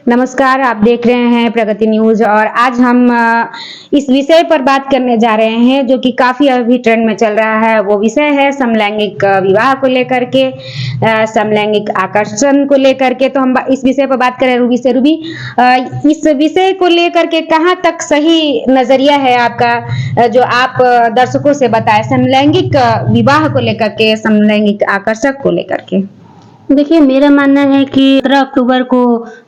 नमस्कार, आप देख रहे हैं प्रगति न्यूज और आज हम इस विषय पर बात करने जा रहे हैं जो कि काफ़ी अभी ट्रेंड में चल रहा है। वो विषय है समलैंगिक विवाह को लेकर के, समलैंगिक आकर्षण को लेकर के। तो हम इस विषय पर बात करें रूबी से। रूबी, इस विषय को लेकर के कहाँ तक सही नजरिया है आपका, जो आप दर्शकों से बताएं समलैंगिक विवाह को लेकर के, समलैंगिक आकर्षक को लेकर के। देखिए, मेरा मानना है कि 17 अक्टूबर को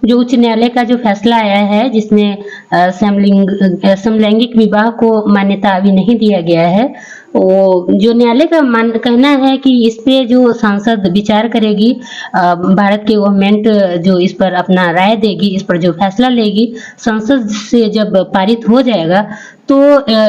जो उच्च न्यायालय का जो फैसला आया है जिसमें समलैंगिक विवाह को मान्यता अभी नहीं दिया गया है, वो जो न्यायालय का कहना है कि इस पे जो संसद विचार करेगी, भारत की गवर्नमेंट जो इस पर अपना राय देगी, इस पर जो फैसला लेगी, संसद से जब पारित हो जाएगा तो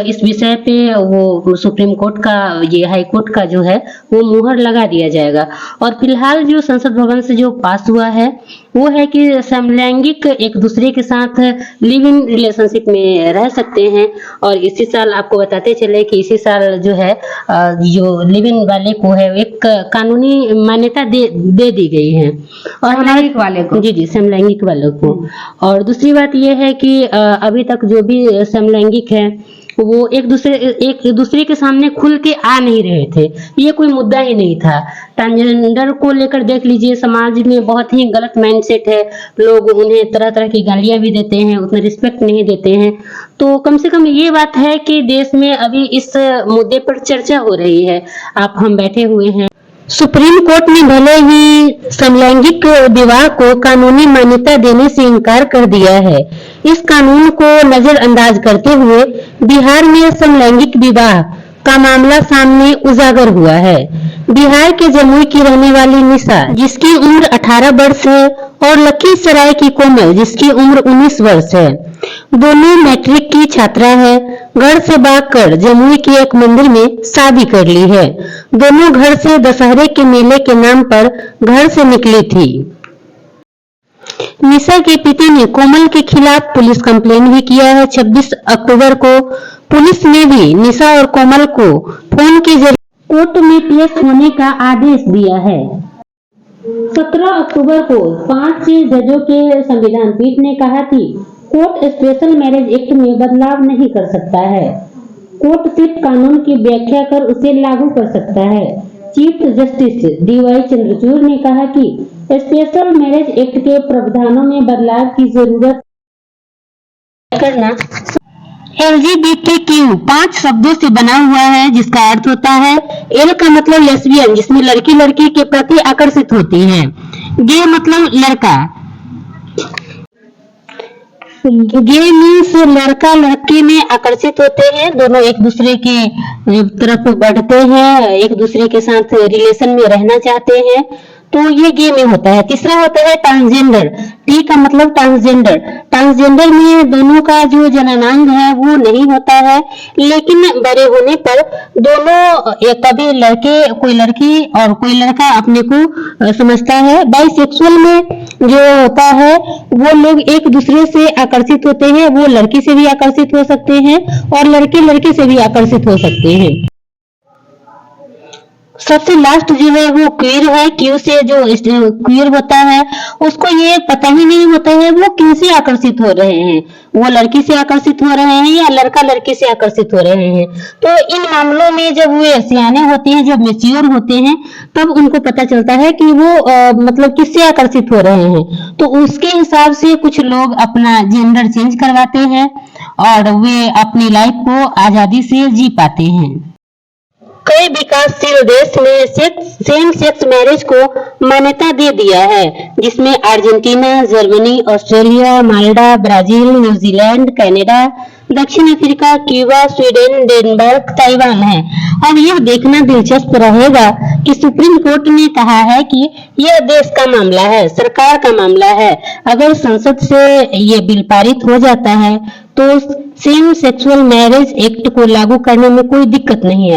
इस विषय पे वो सुप्रीम कोर्ट का, ये हाई कोर्ट का जो है वो मुहर लगा दिया जाएगा। और फिलहाल जो संसद भवन से जो पास हुआ है वो है कि समलैंगिक एक दूसरे के साथ लिव इन रिलेशनशिप में रह सकते हैं। और इसी साल आपको बताते चले कि इसी साल जो है जो लिव इन वाले को है एक कानूनी मान्यता दे दी गई है, और समलैंगिक वाले को, जी समलैंगिक वालों को। और दूसरी बात ये है कि अभी तक जो भी समलैंगिक है वो एक दूसरे के सामने खुल के आ नहीं रहे थे, ये कोई मुद्दा ही नहीं था। ट्रांसजेंडर को लेकर देख लीजिए, समाज में बहुत ही गलत माइंडसेट है, लोग उन्हें तरह तरह की गालियां भी देते हैं, उतना रिस्पेक्ट नहीं देते हैं। तो कम से कम ये बात है कि देश में अभी इस मुद्दे पर चर्चा हो रही है। हम बैठे हुए हैं, सुप्रीम कोर्ट ने भले ही समलैंगिक विवाह को कानूनी मान्यता देने से इनकार कर दिया है, इस कानून को नजरअंदाज करते हुए बिहार में समलैंगिक विवाह का मामला सामने उजागर हुआ है। बिहार के जमुई की रहने वाली निशा, जिसकी उम्र 18 वर्ष है, और लखीसराय की कोमल, जिसकी उम्र 19 वर्ष है, दोनों मैट्रिक की छात्रा है। घर से भागकर जमुई के एक मंदिर में शादी कर ली है। दोनों घर से दशहरे के मेले के नाम पर घर से निकली थी। निशा के पिता ने कोमल के खिलाफ पुलिस कंप्लेन भी किया है। 26 अक्टूबर को पुलिस ने भी निशा और कोमल को फोन के जरिए कोर्ट में पेश होने का आदेश दिया है। 17 अक्टूबर को 5 जजों के संविधान पीठ ने कहा कि कोर्ट स्पेशल मैरिज एक्ट में बदलाव नहीं कर सकता है। कोर्ट सिर्फ कानून की व्याख्या कर उसे लागू कर सकता है। चीफ जस्टिस DY चंद्रचूड़ ने कहा कि स्पेशल मैरिज एक्ट के प्रावधानों में बदलाव की जरूरत करना LGBTQ 5 शब्दों से बना हुआ है, जिसका अर्थ होता है L का मतलब लेस्बियन, जिसमें लड़की लड़की के प्रति आकर्षित होती है। गे मतलब लड़का, गे मीन्स लड़का लड़की में आकर्षित होते हैं, दोनों एक दूसरे के तरफ बढ़ते हैं, एक दूसरे के साथ रिलेशन में रहना चाहते हैं, तो ये गे में होता है। तीसरा होता है ट्रांसजेंडर, टी का मतलब ट्रांसजेंडर। ट्रांसजेंडर में दोनों का जो जननांग है वो नहीं होता है, लेकिन बड़े होने पर दोनों, कभी लड़के, कोई लड़की और कोई लड़का अपने को समझता है। बाइसेक्सुअल में जो होता है वो लोग एक दूसरे से आकर्षित होते हैं, वो लड़की से भी आकर्षित हो सकते हैं और लड़के लड़के से भी आकर्षित हो सकते हैं। सबसे लास्ट जो है वो क्वीर है। क्यू से जो क्वीर होता है उसको ये पता ही नहीं होता है वो किनसे आकर्षित हो रहे हैं, वो लड़की से आकर्षित हो रहे हैं या लड़का लड़की से आकर्षित हो रहे हैं। तो इन मामलों में जब वे सियाने होते हैं, जब मैच्योर होते हैं, तब उनको पता चलता है कि वो मतलब किससे आकर्षित हो रहे हैं। तो उसके हिसाब से कुछ लोग अपना जेंडर चेंज करवाते हैं और वे अपनी लाइफ को आजादी से जी पाते हैं। कई विकासशील देश ने सेम सेक्स मैरिज को मान्यता दे दिया है, जिसमें अर्जेंटीना, जर्मनी, ऑस्ट्रेलिया, माल्टा, ब्राजील, न्यूजीलैंड, कनाडा, दक्षिण Africa, Cuba, Sweden, Denmark, Taiwan है। अब यह देखना दिलचस्प रहेगा कि सुप्रीम कोर्ट ने कहा है कि यह देश का मामला है, सरकार का मामला है। अगर संसद से ये बिल पारित हो जाता है तो सेम सेक्सुअल मैरिज एक्ट को लागू करने में कोई दिक्कत नहीं है।